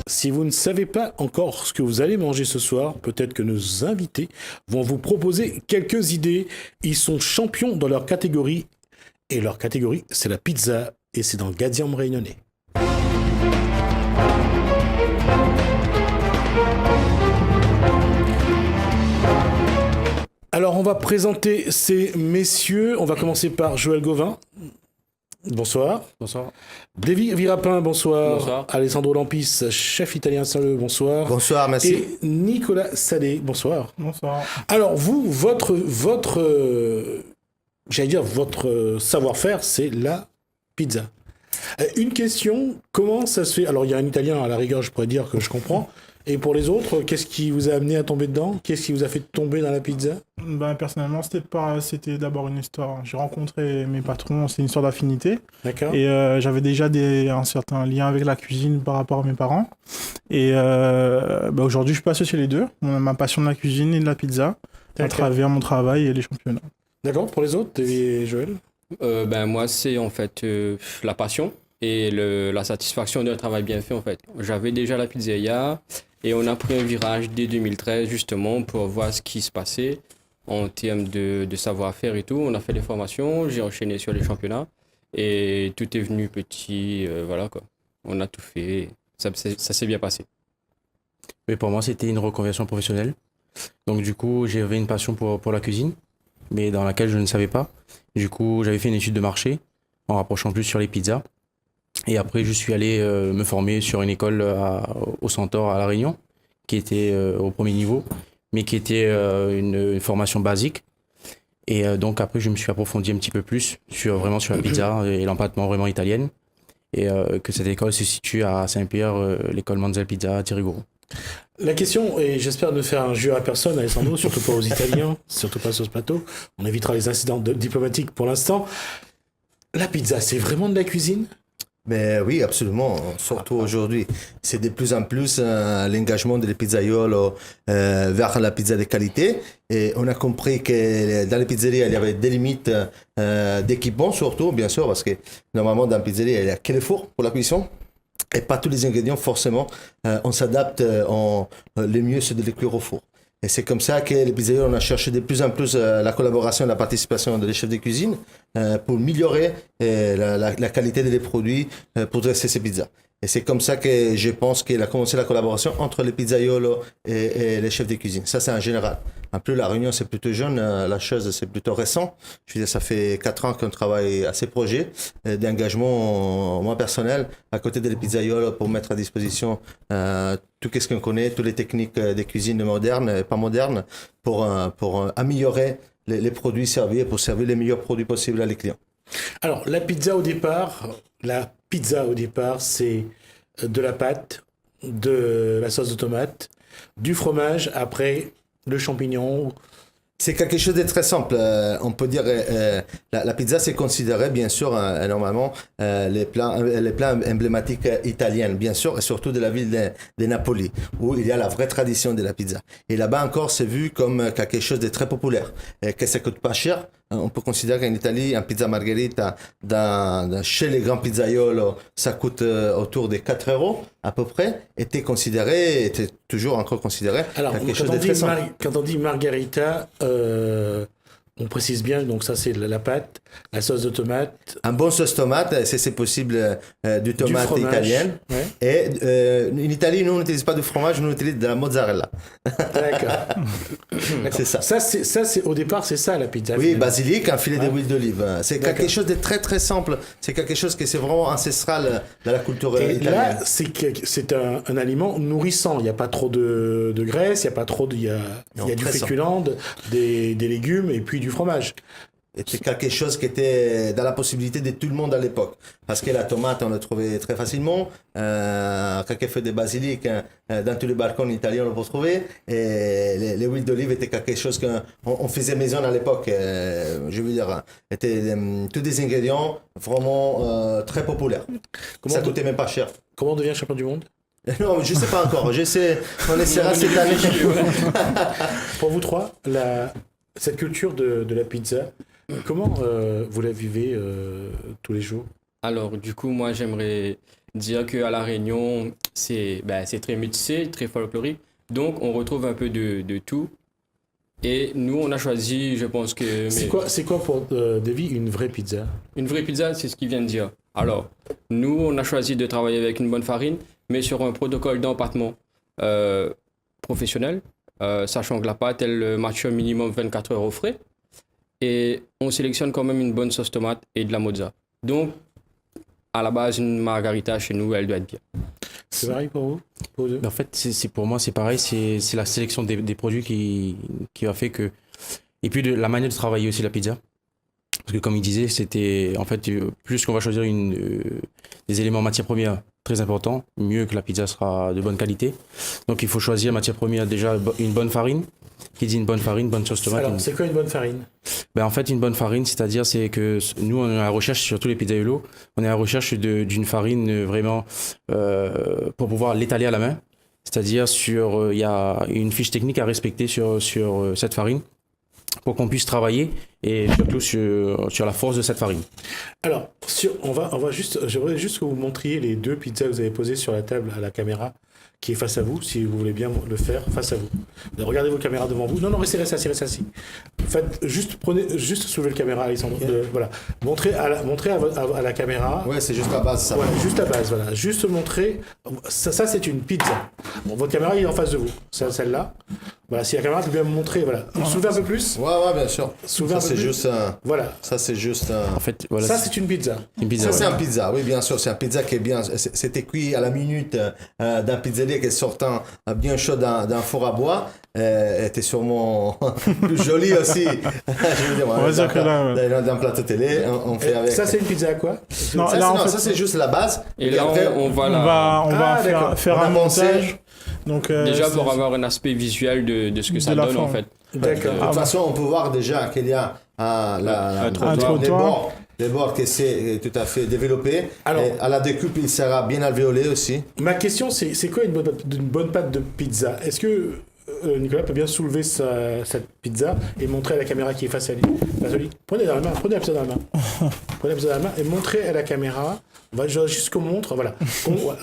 Si vous ne savez pas encore ce que vous allez manger ce soir, peut-être que nos invités vont vous proposer quelques idées. Ils sont champions dans leur catégorie. Et leur catégorie, c'est la pizza. Et c'est dans Gadiam Réunionnais. Alors, on va présenter ces messieurs. On va commencer par Joël Gauvin. Bonsoir. Bonsoir. Davy Virapin, bonsoir. Bonsoir. Alessandro Lampis, chef italien Saint-Leu, bonsoir. Bonsoir, merci. Et Nicolas Sadé, bonsoir. Bonsoir. Alors, vous, votre savoir-faire, c'est la pizza. Une question, comment ça se fait? Alors, il y a un italien, à la rigueur, je pourrais dire que je comprends. Et pour les autres, qu'est-ce qui vous a amené à tomber dedans? Qu'est-ce qui vous a fait tomber dans la pizza? Personnellement, c'était d'abord une histoire. J'ai rencontré mes patrons, c'est une histoire d'affinité. D'accord. Et j'avais déjà un certain lien avec la cuisine par rapport à mes parents. Et aujourd'hui, je suis pas associé les deux. Ma passion de la cuisine et de la pizza, à travers mon travail et les championnats. D'accord, pour les autres, Davy et Joël? Moi, c'est en fait la passion et la satisfaction d'un travail bien fait en fait. J'avais déjà la pizzeria et on a pris un virage dès 2013 justement pour voir ce qui se passait en termes de savoir-faire et tout. On a fait des formations, j'ai enchaîné sur les championnats et tout est venu petit, voilà quoi. On a tout fait, ça s'est bien passé. Mais pour moi, c'était une reconversion professionnelle. Donc du coup, j'avais une passion pour la cuisine, mais dans laquelle je ne savais pas. Du coup, j'avais fait une étude de marché en rapprochant plus sur les pizzas. Et après, je suis allé me former sur une école au Centaure à La Réunion, qui était au premier niveau, mais qui était une formation basique. Et donc après, je me suis approfondi un petit peu plus sur la pizza et l'empattement vraiment italienne. Et que cette école se situe à Saint-Pierre, l'école Manzel Pizza à Tirigoro. La question, et j'espère ne faire injure à personne, Alessandro, surtout pas aux Italiens, surtout pas sur ce plateau, on évitera les incidents diplomatiques pour l'instant. La pizza, c'est vraiment de la cuisine? Mais oui, absolument. Surtout aujourd'hui, c'est de plus en plus l'engagement des pizzaiolos vers la pizza de qualité. Et on a compris que dans les pizzerias, il y avait des limites d'équipement, surtout, bien sûr, parce que normalement, dans la pizzeria, il n'y a que le four pour la cuisson. Et pas tous les ingrédients, forcément, on s'adapte. Le mieux, c'est de les cuire au four. Et c'est comme ça que les pizzerias, on a cherché de plus en plus la collaboration et la participation des chefs de cuisine pour améliorer la qualité des produits pour dresser ces pizzas. Et c'est comme ça que je pense qu'il a commencé la collaboration entre les pizzaiolos et les chefs de cuisine. Ça, c'est en général. En plus, la Réunion, c'est plutôt jeune. La chose, c'est plutôt récent. Je veux dire, ça fait 4 ans qu'on travaille à ces projets d'engagement, moi personnel, à côté des pizzaiolos pour mettre à disposition tout ce qu'on connaît, toutes les techniques de cuisine modernes et pas modernes pour améliorer les produits servis et pour servir les meilleurs produits possibles à les clients. Alors, la pizza au départ, c'est de la pâte, de la sauce de tomate, du fromage, après le champignon. C'est quelque chose de très simple. On peut dire la pizza, c'est considéré bien sûr normalement les plats emblématiques italiens, bien sûr, et surtout de la ville de Napoli, où il y a la vraie tradition de la pizza. Et là-bas encore, c'est vu comme quelque chose de très populaire, et que ça coûte pas cher. On peut considérer qu'en Italie, un pizza margherita chez les grands pizzaiolos, ça coûte autour de 4 € à peu près, était toujours encore considéré Alors, quelque chose de très simple. quand on dit margarita, on précise bien, donc ça c'est la pâte, la sauce de tomate. Un bon sauce tomate, c'est possible du tomate italien. Ouais. Et en Italie, nous, on n'utilise pas de fromage, nous, on utilise de la mozzarella. D'accord. C'est ça. Au départ, c'est ça la pizza. Oui, finalement. basilic, un filet Ouais. d'huile d'olive. C'est quelque chose de très très simple. C'est quelque chose qui c'est vraiment ancestral dans la culture Et italienne. là, c'est un aliment nourrissant. Il n'y a pas trop de graisse, il y a pas trop il y a du très féculent, des légumes et puis du fromage. C'était quelque chose qui était dans la possibilité de tout le monde à l'époque. Parce que la tomate, on la trouvait très facilement. Quelques feuilles de basilic, dans tous les balcons italiens, on peut trouver. Et les huiles d'olive étaient quelque chose qu'on faisait maison à l'époque. Je veux dire, étaient tous des ingrédients vraiment très populaires. Ça coûtait même pas cher. Comment on devient champion du monde? Non, je sais pas encore. On essaiera cette année. Pour vous trois, cette culture de la pizza, comment vous la vivez tous les jours? Alors, du coup, moi, j'aimerais dire qu'à La Réunion, c'est très métissé, très folklorique. Donc, on retrouve un peu de tout. Et nous, on a choisi, je pense que... C'est quoi pour Davy une vraie pizza? Une vraie pizza, c'est ce qu'il vient de dire. Alors, nous, on a choisi de travailler avec une bonne farine, mais sur un protocole d'empattement professionnel, sachant que la pâte, elle mature minimum 24 heures au frais. Et on sélectionne quand même une bonne sauce tomate et de la mozza. Donc, à la base, une margarita chez nous, elle doit être bien. C'est pareil pour vous? Pour vous deux? En fait, pour moi, c'est pareil. C'est la sélection des produits qui a fait que. Et puis, la manière de travailler aussi la pizza. Parce que, comme il disait, c'était. En fait, plus qu'on va choisir des éléments matières premières très importants, mieux que la pizza sera de bonne qualité. Donc, il faut choisir matière première, déjà une bonne farine. Qui dit une bonne farine, bonne sauce tomate. Alors, c'est quoi une bonne farine? En fait, une bonne farine, c'est-à-dire c'est que nous, on est à la recherche, surtout les pizzaiolos, on est à la recherche d'une farine vraiment pour pouvoir l'étaler à la main. C'est-à-dire il y a une fiche technique à respecter sur cette farine pour qu'on puisse travailler et surtout sur la force de cette farine. Alors, j'aimerais juste que vous montriez les deux pizzas que vous avez posées sur la table à la caméra qui est face à vous, si vous voulez bien le faire face à vous. Regardez vos caméras devant vous. Non, restez assis. Faites juste soulevez le caméra, Alessandro. Voilà. Montrez à la caméra. Ouais, c'est juste la base, ça. Ouais, juste la base, voilà. Juste montrer. Ça c'est une pizza. Bon, votre caméra il est en face de vous. C'est celle-là. Voilà, si la caméra peut bien me montrer, voilà. Soulevez un peu plus. Ouais, bien sûr. Soulevez un peu c'est plus. juste un... Voilà. Ça, c'est juste un... En fait, voilà. Ça, c'est une pizza. Une pizza. Ça, c'est un pizza, oui, bien sûr. C'est un pizza qui est bien. C'était cuit à la minute d'un pizzerier qui est sortant bien chaud d'un four à bois. Était sûrement plus joli aussi. Je veux dire, On va dire que là, d'un plateau télé, on fait avec. Ça, c'est une pizza à quoi? Non, Ça, là, en fait, ça, c'est juste la base. Et là, après, on va on va faire On a un pensé- montage. Donc, déjà pour avoir un aspect visuel de ce que ça de la donne, en forme. fait. D'accord. De toute façon, on peut voir déjà qu'il y a Un trottoir. les bords qui s'est tout à fait développé. Alors- Et à la découpe, il sera bien alvéolé aussi. Ma question, c'est quoi une bonne pâte de pizza? Est-ce que Nicolas peut bien soulever cette pizza et montrer à la caméra qui est face à lui? Prenez la pizza dans la main. Prenez la pizza dans la main et montrez à la caméra. On va juste qu'on montre. Voilà.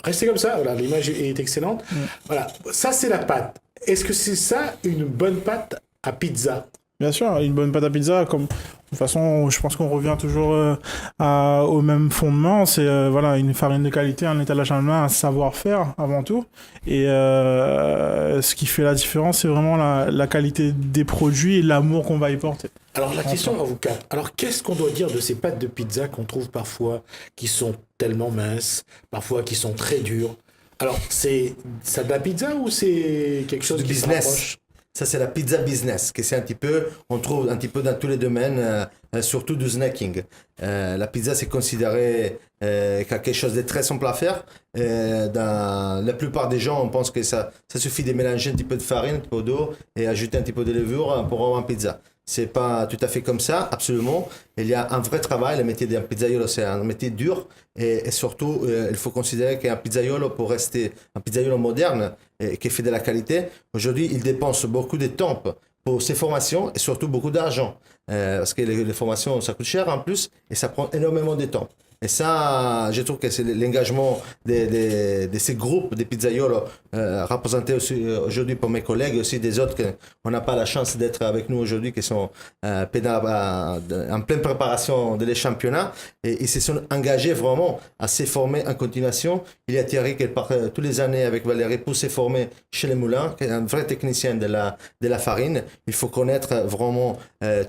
Restez comme ça. Voilà, l'image est excellente. Voilà. Ça, c'est la pâte. Est-ce que c'est ça une bonne pâte à pizza? bien sûr, une bonne pâte à pizza, comme de toute façon, je pense qu'on revient toujours au même fondement. C'est une farine de qualité, un étalage à la main, un savoir-faire avant tout. Et ce qui fait la différence, c'est vraiment la qualité des produits et l'amour qu'on va y porter. Alors la question à vous quatre. Alors qu'est-ce qu'on doit dire de ces pâtes de pizza qu'on trouve parfois qui sont tellement minces, parfois qui sont très dures? Alors c'est ça de la pizza ou c'est quelque chose Du qui se business. rapproche? Ça, c'est la pizza business, que c'est un petit peu, on trouve un petit peu dans tous les domaines, surtout du snacking. La pizza, c'est considéré quelque chose de très simple à faire. Dans la plupart des gens, on pense que ça suffit de mélanger un petit peu de farine, un petit peu d'eau et ajouter un petit peu de levure pour avoir une pizza. C'est pas tout à fait comme ça, absolument. Il y a un vrai travail. Le métier d'un pizzaiolo, c'est un métier dur. Et surtout, il faut considérer qu'un pizzaiolo, pour rester un pizzaiolo moderne et qui fait de la qualité, aujourd'hui, il dépense beaucoup de temps pour ses formations et surtout beaucoup d'argent. Parce que les formations, ça coûte cher en plus et ça prend énormément de temps. Et ça, je trouve que c'est l'engagement de ces groupes de pizzaiolos représentés aussi aujourd'hui par mes collègues et aussi des autres qu'on n'a pas la chance d'être avec nous aujourd'hui, qui sont en pleine préparation des championnats. Et ils se sont engagés vraiment à se former en continuation. Il y a Thierry qui part tous les années avec Valérie pour se former chez les moulins, qui est un vrai technicien de la farine. Il faut connaître vraiment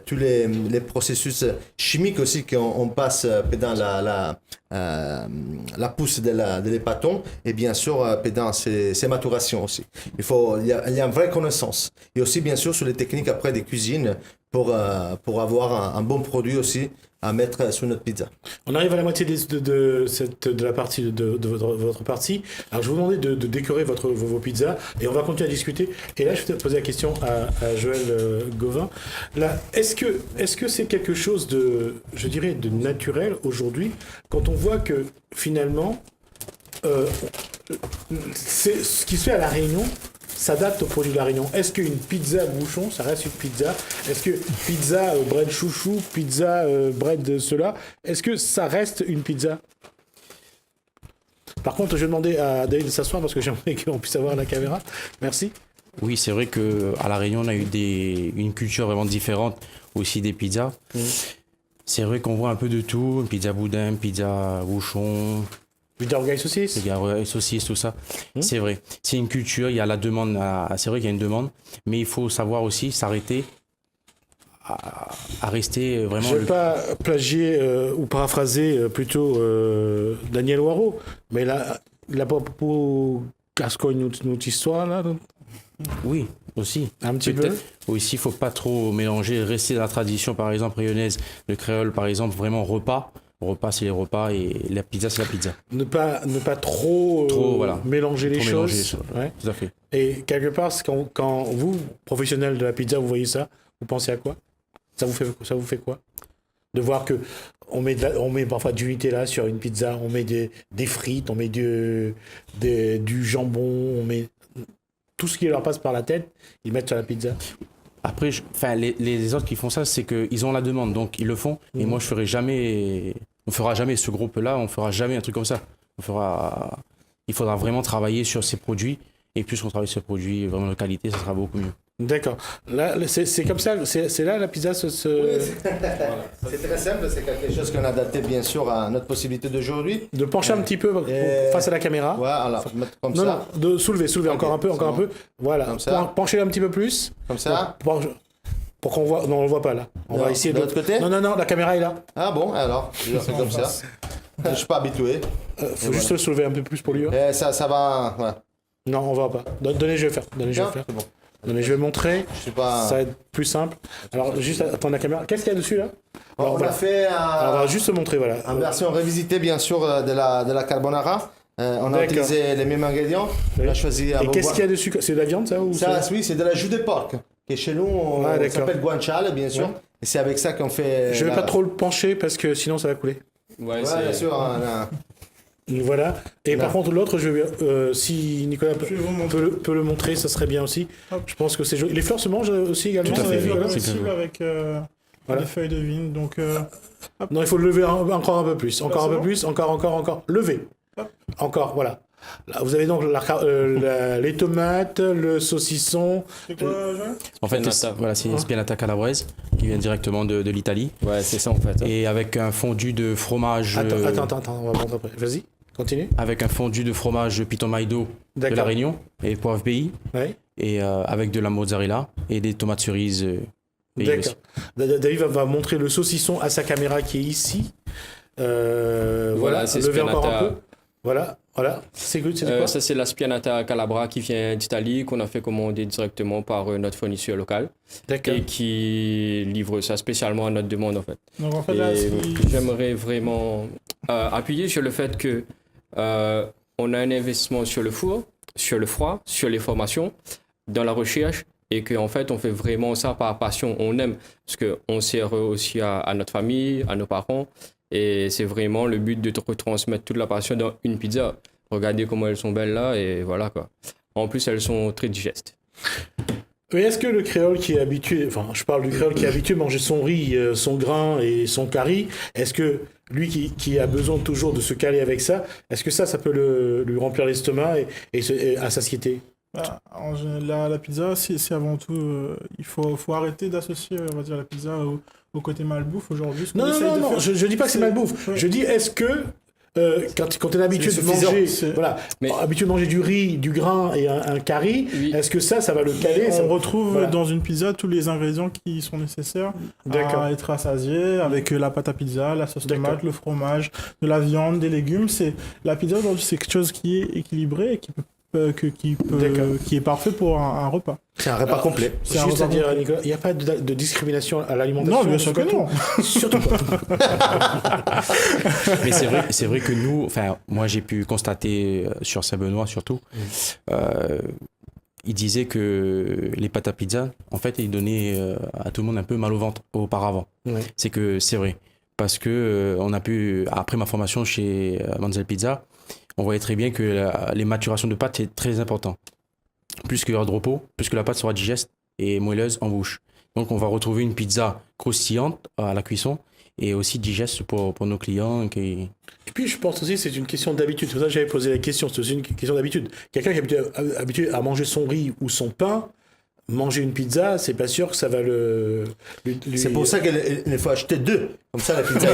tous les processus chimiques aussi qu'on passe dans la pousse de l'épâton et bien sûr dans ses maturations aussi. Il y a une vraie connaissance. Et aussi bien sûr sur les techniques après des cuisines pour avoir un bon produit aussi à mettre sur notre pizza. On arrive à la moitié de la partie de votre partie. Alors je vais vous demander de décorer vos pizzas et on va continuer à discuter. Et là je vais te poser la question à Joël Gauvin. Là, est-ce que c'est quelque chose de naturel aujourd'hui quand on voit que finalement c'est ce qui se fait à La Réunion s'adapte aux produits de La Réunion. Est-ce qu'une pizza bouchon, ça reste une pizza? Est-ce que pizza bread chouchou, pizza bread cela, est-ce que ça reste une pizza? Par contre, je vais demander à David de s'asseoir parce que j'aimerais qu'on puisse avoir la caméra. Merci. Oui, c'est vrai qu'à La Réunion, on a eu une culture vraiment différente aussi des pizzas. C'est vrai qu'on voit un peu de tout, une pizza boudin, une pizza bouchon, Pizza orgueil saucisse. saucisse, tout ça. C'est vrai. C'est une culture, il y a la demande, c'est vrai qu'il y a une demande, mais il faut savoir aussi s'arrêter à rester vraiment... Je ne vais pas plagier ou paraphraser plutôt Daniel Waro, mais là, il n'a pas pour casco une autre histoire là. Oui, aussi. Un petit peu. Peut-être aussi, il ne faut pas trop mélanger, rester dans la tradition, par exemple, rayonnaise, le créole, par exemple, vraiment repas. Repas, c'est les repas et la pizza, c'est la pizza. Ne pas trop, voilà. mélanger les Trop choses. mélanger les choses. Ouais. Tout à fait. Et quelque part, quand vous, professionnel de la pizza, vous voyez ça, vous pensez à quoi? Ça vous fait quoi? De voir que on met parfois du Nutella sur une pizza, on met des frites, on met du jambon, on met tout ce qui leur passe par la tête, ils mettent sur la pizza. Après, les autres qui font ça, c'est qu'ils ont la demande, donc ils le font. Et moi, on fera jamais ce groupe-là, on fera jamais un truc comme ça. Il faudra vraiment travailler sur ces produits. Et plus on travaille sur ces produits vraiment de qualité, ça sera beaucoup mieux. D'accord. Là, c'est comme ça, c'est là la pizza Oui, c'est très simple, c'est quelque chose qu'on a adapté bien sûr à notre possibilité d'aujourd'hui. de pencher un petit peu face à la caméra. Voilà, mettre comme Non, ça. non, de soulever encore un peu. Voilà. Comme ça. Penchez un petit peu plus. Comme ça. Pour qu'on voit. Non, on le voit pas là. On Non, va essayer de l'autre côté. Non, la caméra est là. Ah bon, alors, je fais comme ça. Je suis pas habitué. Faut juste le soulever un peu plus pour lui. Hein. Et ça va. Voilà. Non, on va pas. Donnez, je vais faire. Tiens, c'est bon. Donnez, je vais montrer. Je suis pas. Ça va être plus simple. Alors, juste attends la caméra. Qu'est-ce qu'il y a dessus là? On a fait Alors, on va juste montrer, voilà. en version revisitée, bien sûr, de la carbonara. On a D'accord. utilisé les mêmes ingrédients. On a choisi. Et qu'est-ce qu'il y a dessus? C'est de la viande, ça ou Ça, oui, c'est de la jus de porc. Et chez nous, on d'accord. s'appelle guanciale, bien sûr. Ouais. Et c'est avec ça qu'on fait. Je vais pas trop le pencher parce que sinon ça va couler. Ouais, Ouais, bien sûr. Voilà. Et Là. par contre, l'autre, si Nicolas peut le montrer, ça serait bien aussi. Hop. Je pense que c'est joli. Les fleurs se mangent aussi également. Tout à fait. Voilà. C'est Possible bien. avec Voilà. des feuilles de vigne. Donc, Non, il faut le lever encore un peu plus. Encore Là, un c'est peu bon plus. Encore. Lever. Hop. Encore, voilà. Là, vous avez donc les tomates, le saucisson. c'est quoi, Joël? En fait, Spianata. voilà, c'est une spianata calabraise qui vient directement de l'Italie. Ouais, c'est ça en fait. Et avec un fondu de fromage. Attends, on va montrer après. Vas-y, continue. Avec un fondu de fromage Piton Maido de D'accord. La Réunion et poivre pays. Ouais. Et avec de la mozzarella et des tomates cerises. pays D'accord. aussi. David va montrer le saucisson à sa caméra qui est ici. Voilà, c'est levez encore un Spianata. peu. Voilà. C'est good, c'est quoi? Ça, c'est la Spianata Calabra qui vient d'Italie, qu'on a fait commander directement par notre fournisseur local D'accord. et qui livre ça spécialement à notre demande en fait. Donc, en fait, là, Et si- j'aimerais vraiment appuyer sur le fait que on a un investissement sur le four, sur le froid, sur les formations, dans la recherche et qu'en fait on fait vraiment ça par passion, on aime parce qu'on sert aussi à notre famille, à nos parents et c'est vraiment le but de retransmettre toute la passion dans une pizza. Regardez comment elles sont belles là et voilà quoi. En plus elles sont très digestes. Mais est-ce que le créole qui est habitué, enfin je parle du créole qui est habitué à manger son riz, son grain et son curry, est-ce que lui qui a besoin toujours de se caler avec ça, est-ce que ça peut lui remplir l'estomac et à satiété? Bah, en général, la pizza, c'est avant tout. Il faut arrêter d'associer, on va dire, la pizza au côté malbouffe aujourd'hui. Ce qu'on essaye de Non, faire, je dis pas que c'est malbouffe. Ouais. Je dis est-ce que quand tu es habitué C'est de manger, suffisant. voilà, Mais- habitué de manger du riz, du grain et un curry, Oui. est-ce que ça va le caler? on retrouve voilà. dans une pizza tous les ingrédients qui sont nécessaires D'accord. à être rassasié avec la pâte à pizza, la sauce D'accord. tomate, le fromage, de la viande, des légumes. La pizza aujourd'hui, c'est quelque chose qui est équilibré et D'accord. qui est parfait pour un repas. C'est un repas complet. C'est un Juste à repas dire, complet. Nicolas, il n'y a pas de discrimination à l'alimentation. Non, bien sûr que non. Surtout pas. Mais c'est vrai que nous, enfin, moi j'ai pu constater sur Saint-Benoît surtout, il disait que les pâtes à pizza, en fait, ils donnaient à tout le monde un peu mal au ventre auparavant. Ouais. C'est que c'est vrai. Parce que on a pu, après ma formation chez Manzel Pizza, on voyait très bien que les maturations de pâtes, c'est très important. Plus que l'heure de repos, plus que la pâte sera digeste et moelleuse en bouche. Donc on va retrouver une pizza croustillante à la cuisson et aussi digeste pour nos clients. Et puis, je pense aussi que c'est une question d'habitude. C'est pour ça que j'avais posé la question. C'est aussi une question d'habitude. Quelqu'un qui est habitué à manger son riz ou son pain, manger une pizza, c'est pas sûr que ça va lui- C'est pour ça qu'il faut acheter 2. Comme ça, la pizza,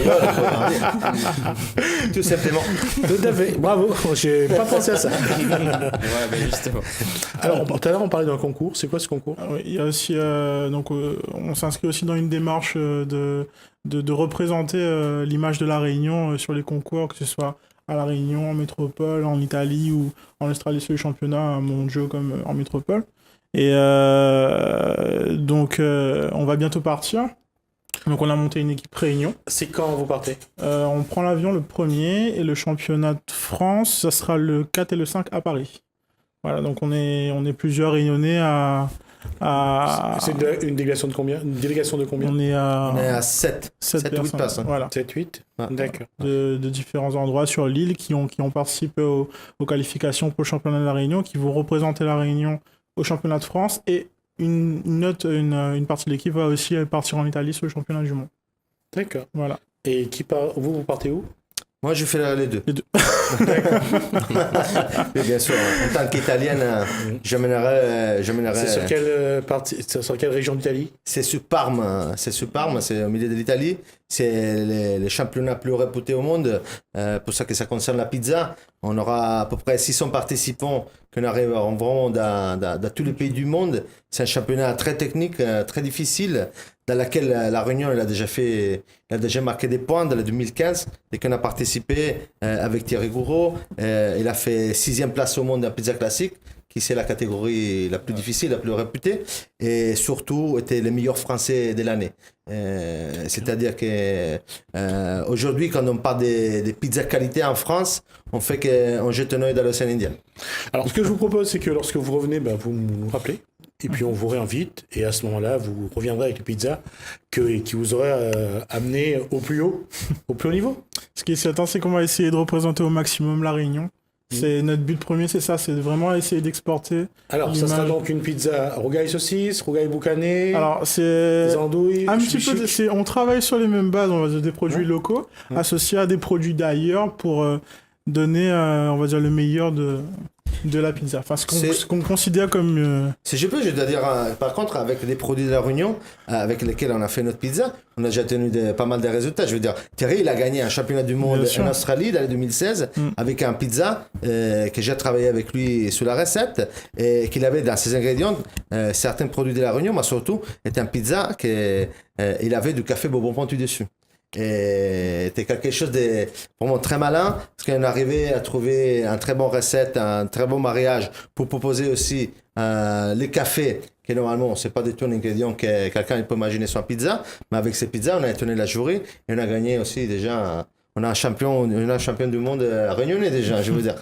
tout simplement. Tout à fait. Bravo. J'ai pas pensé à ça. Ouais, ben justement. Alors, tout à l'heure, on parlait d'un concours. C'est quoi ce concours? Ah oui, il y a aussi, on s'inscrit aussi dans une démarche de représenter l'image de la Réunion sur les concours, que ce soit à la Réunion, en métropole, en Italie ou en Australie sur les championnats mondiaux comme en métropole. Et on va bientôt partir. Donc on a monté une équipe Réunion. C'est quand vous partez? On prend l'avion le 1er et le championnat de France, ça sera le 4 et le 5 à Paris. Voilà, donc on est plusieurs Réunionnais à C'est une délégation de combien? Une délégation de combien? On est à 7 7 ou 8 personnes. Voilà, 7-8? Ouais. D'accord. de différents endroits sur l'île qui ont participé aux qualifications pour le championnat de la Réunion, qui vont représenter la Réunion au championnat de France, et une partie de l'équipe va aussi partir en Italie sur le championnat du monde. D'accord. Voilà. Et vous partez où? Moi, je fais les deux. Les deux. Oui, bien sûr. En tant qu'Italienne, j'amènerai. C'est sur quelle partie? Sur quelle région d'Italie? C'est sur Parme. C'est au milieu de l'Italie. C'est les championnats plus réputés au monde. Pour ça que ça concerne la pizza. On aura à peu près 600 participants qu'on arrive vraiment dans tous les pays du monde. C'est un championnat très technique, très difficile, dans lequel la Réunion elle a déjà marqué des points dans le 2015 et qu'on a participé avec Thierry Gouraud. Il a fait 6e place au monde en pizza classique, qui c'est la catégorie la plus difficile, la plus réputée, et surtout était le meilleur français de l'année. C'est-à-dire que aujourd'hui, quand on parle des pizzas qualité en France, on jette un œil dans l'océan Indien. Alors, ce que je vous propose, c'est que lorsque vous revenez, vous nous rappelez, et puis on vous réinvite, et à ce moment-là, vous reviendrez avec les pizzas qui vous auraient amené au plus haut niveau. Ce qui est certain, c'est qu'on va essayer de représenter au maximum la Réunion. C'est notre but premier, c'est ça, c'est de vraiment essayer d'exporter. Alors, ça sera donc une pizza rougail saucisse, rougail boucané, Alors, c'est des andouilles. un petit peu, on travaille sur les mêmes bases, on va dire des produits locaux, Ouais. associés à des produits d'ailleurs pour donner, on va dire, le meilleur de la pizza. Enfin, ce qu'on considère comme... Si je peux, je dois dire, par contre, avec les produits de la Réunion, avec lesquels on a fait notre pizza, on a déjà tenu pas mal de résultats. Je veux dire, Thierry, il a gagné un championnat du monde en Australie dans le 2016 avec un pizza que j'ai travaillé avec lui sur la recette et qu'il avait dans ses ingrédients certains produits de la Réunion, mais surtout, était un pizza qu'il avait du café Bourbon Pontu dessus. Et c'était quelque chose de vraiment très malin parce qu'on arrivait à trouver une très bonne recette, un très bon mariage pour proposer aussi les cafés que normalement c'est pas du tout un ingrédient que quelqu'un peut imaginer sur une pizza, mais avec ces pizzas on a étonné la jury et on a gagné aussi déjà. On a un champion du monde réunionnais déjà, je veux dire.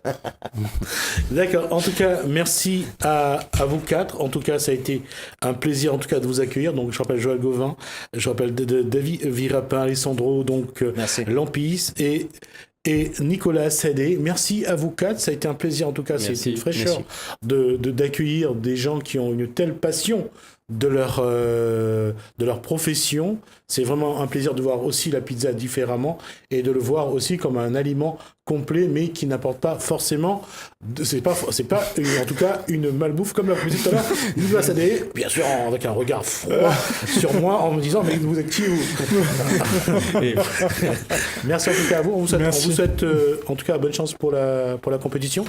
D'accord. En tout cas, merci à vous quatre. En tout cas, ça a été un plaisir en tout cas de vous accueillir. Donc, je rappelle Joël Gauvin, je rappelle David Virapin, Alessandro, donc Merci. Lampis et Nicolas Sadé. Merci à vous quatre. Ça a été un plaisir en tout cas. Merci. C'est une fraîcheur d'accueillir des gens qui ont une telle passion de leur profession. C'est vraiment un plaisir de voir aussi la pizza différemment et de le voir aussi comme un aliment complet mais qui n'apporte pas forcément c'est pas en tout cas une malbouffe comme la disait tout à l'heure Nicolas Sadé, bien sûr avec un regard froid sur moi en me disant mais vous êtes qui vous? Merci en tout cas à vous. On vous souhaite en tout cas bonne chance pour la compétition.